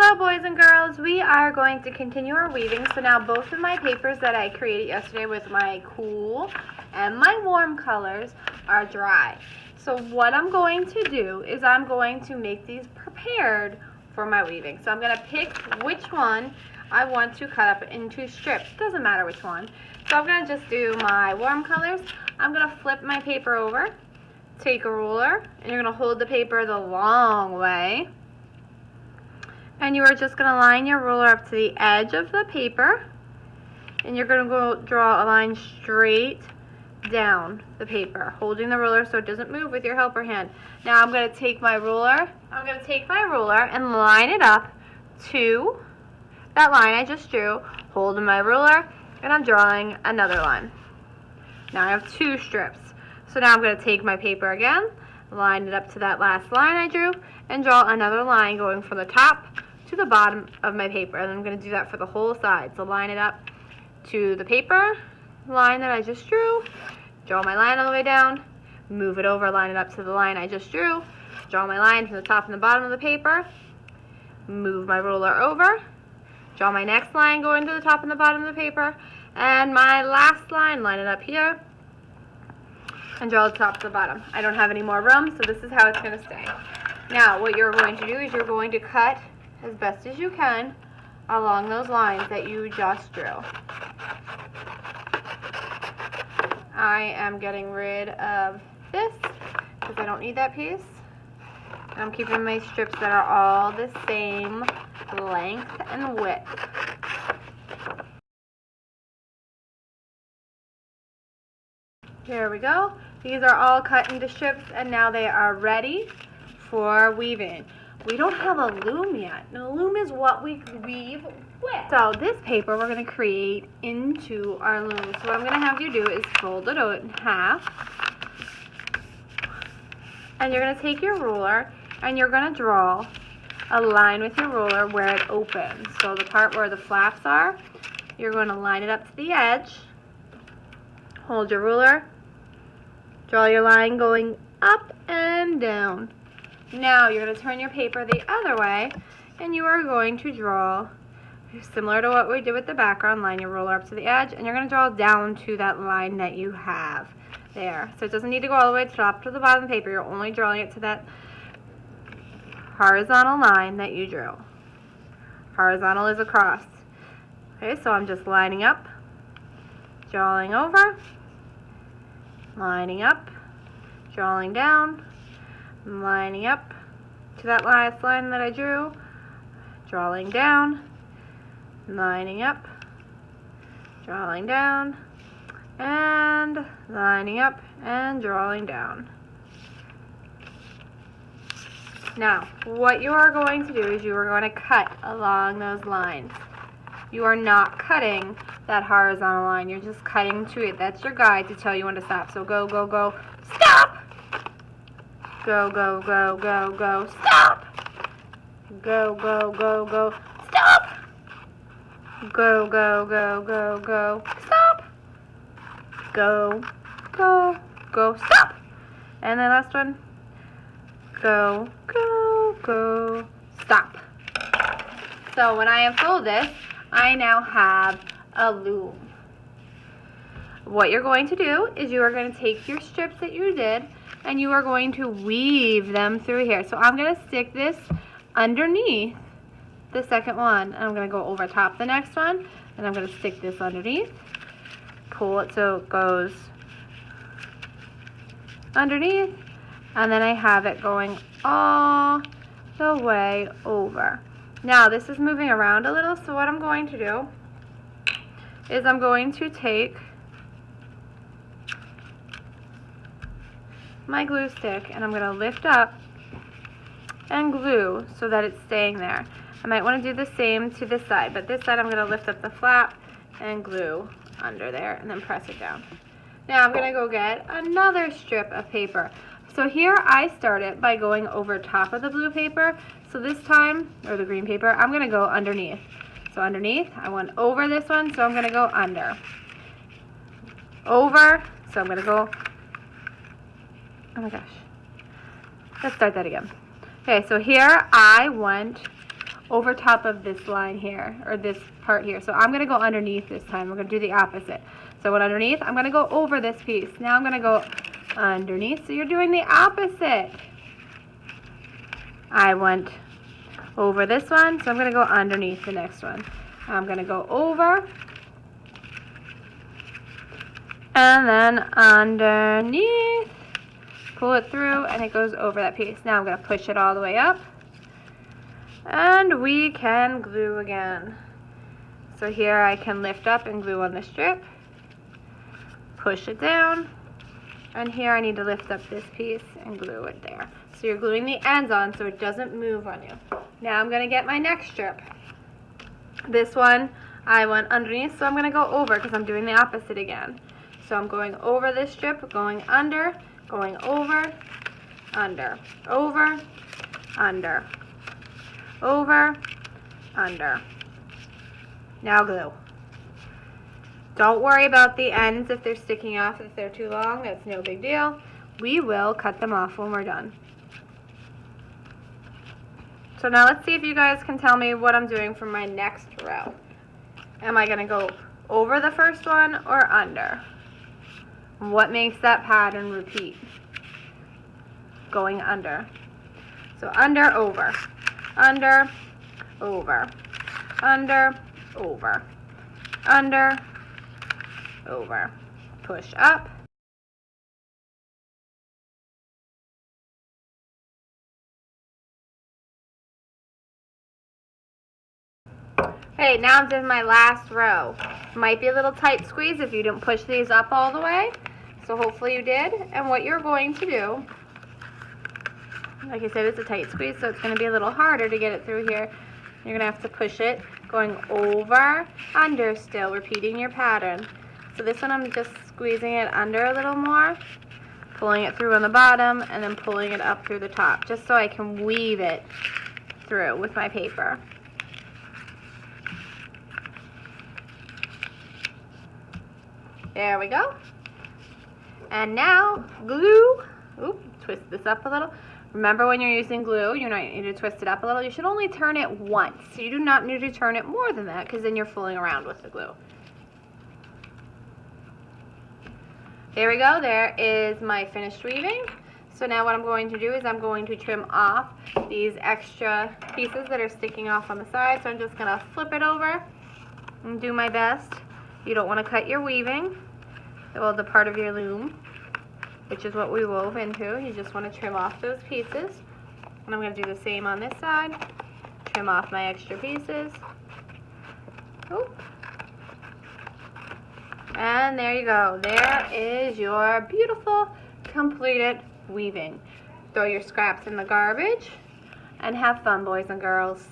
Hello boys and girls, we are going to continue our weaving. So now both of my papers that I created yesterday with my cool and my warm colors are dry. So what I'm going to do is I'm going to make these prepared for my weaving. So I'm going to pick which one I want to cut up into strips. Doesn't matter which one. So I'm going to just do my warm colors. I'm going to flip my paper over, take a ruler, and you're going to hold the paper the long way. And you are just going to line your ruler up to the edge of the paper, and you're going to go draw a line straight down the paper, holding the ruler so it doesn't move with your helper hand. Now I'm going to take my ruler, and line it up to that line I just drew, holding my ruler, and I'm drawing another line. Now I have two strips. So now I'm going to take my paper again, line it up to that last line I drew, and draw another line going from the top to the bottom of my paper. And I'm going to do that for the whole side. So line it up to the paper line that I just drew, draw my line all the way down, move it over, line it up to the line I just drew, draw my line from the top and the bottom of the paper, move my ruler over, draw my next line going to the top and the bottom of the paper, and my last line, line it up here, and draw the top to the bottom. I don't have any more room, so this is how it's going to stay. Now what you're going to do is you're going to cut as best as you can along those lines that you just drew. I am getting rid of this because I don't need that piece. And I'm keeping my strips that are all the same length and width. There we go. These are all cut into strips, and now they are ready for weaving. We don't have a loom yet. Now, loom is what we weave with. So this paper we're going to create into our loom. So what I'm going to have you do is fold it out in half. And you're going to take your ruler and you're going to draw a line with your ruler where it opens. So the part where the flaps are, you're going to line it up to the edge. Hold your ruler. Draw your line going up and down. Now you're going to turn your paper the other way, and you are going to draw, similar to what we did with the background, line your ruler up to the edge, and you're going to draw down to that line that you have there. So it doesn't need to go all the way to the top to the bottom of the paper. You're only drawing it to that horizontal line that you drew. Horizontal is across. Okay, so I'm just lining up, drawing over, lining up, drawing down, lining up to that last line that I drew, drawing down, lining up, drawing down, and lining up and drawing down. Now, what you are going to do is you are going to cut along those lines. You are not cutting that horizontal line. You're just cutting to it. That's your guide to tell you when to stop. So go, go, go, stop! Go, go, go, go, go, stop! Go, go, go, go, stop! Go, go, go, go, go, stop! Go, go, go, stop! And then last one. Go, go, go, stop. So when I unfold this, I now have a loom. What you're going to do is you are going to take your strips that you did and you are going to weave them through here. So I'm going to stick this underneath the second one, and I'm going to go over top the next one, and I'm going to stick this underneath, pull it so it goes underneath, and then I have it going all the way over. Now this is moving around a little, so what I'm going to do is I'm going to take my glue stick and I'm going to lift up and glue so that it's staying there. I might want to do the same to this side, but this side I'm going to lift up the flap and glue under there and then press it down. Now I'm going to go get another strip of paper. So here I started by going over top of the blue paper. So this time, or the green paper, I'm going to go underneath. So underneath, I went over this one, so I'm going to go under. Over, so I'm going to go, oh my gosh. Let's start that again. Okay, so here I went over top of this line here, or this part here. So I'm going to go underneath this time. We're going to do the opposite. So I went underneath, I'm going to go over this piece. Now I'm going to go underneath, so you're doing the opposite. I went over this one, so I'm going to go underneath the next one. I'm going to go over, and then underneath, pull it through, and it goes over that piece. Now I'm going to push it all the way up, and we can glue again. So here I can lift up and glue on the strip, push it down, and here I need to lift up this piece and glue it there. So you're gluing the ends on so it doesn't move on you. Now I'm going to get my next strip. This one I went underneath, so I'm going to go over because I'm doing the opposite again. So I'm going over this strip, going under, going over, under, over, under, over, under. Now glue. Don't worry about the ends if they're sticking off, if they're too long, that's no big deal. We will cut them off when we're done. So now let's see if you guys can tell me what I'm doing for my next row. Am I going to go over the first one or under? What makes that pattern repeat? Going under. So under, over, under, over, under, over, under, over, push up, okay, now I'm doing my last row. Might be a little tight squeeze if you didn't push these up all the way, so hopefully you did. And what you're going to do, like I said, it's a tight squeeze, so it's going to be a little harder to get it through here. You're going to have to push it, going over, under still, repeating your pattern. So this one I'm just squeezing it under a little more, pulling it through on the bottom, and then pulling it up through the top, just so I can weave it through with my paper. There we go. And now glue. Oop, twist this up a little. Remember, when you're using glue, you need to twist it up a little. You should only turn it once. So you do not need to turn it more than that, because then you're fooling around with the glue. There we go. There is my finished weaving. So now what I'm going to do is I'm going to trim off these extra pieces that are sticking off on the side. So I'm just going to flip it over and do my best. You don't want to cut your weaving, well, the part of your loom, which is what we wove into. You just want to trim off those pieces. And I'm going to do the same on this side. Trim off my extra pieces. Oop. And there you go. There is your beautiful, completed weaving. Throw your scraps in the garbage and have fun, boys and girls.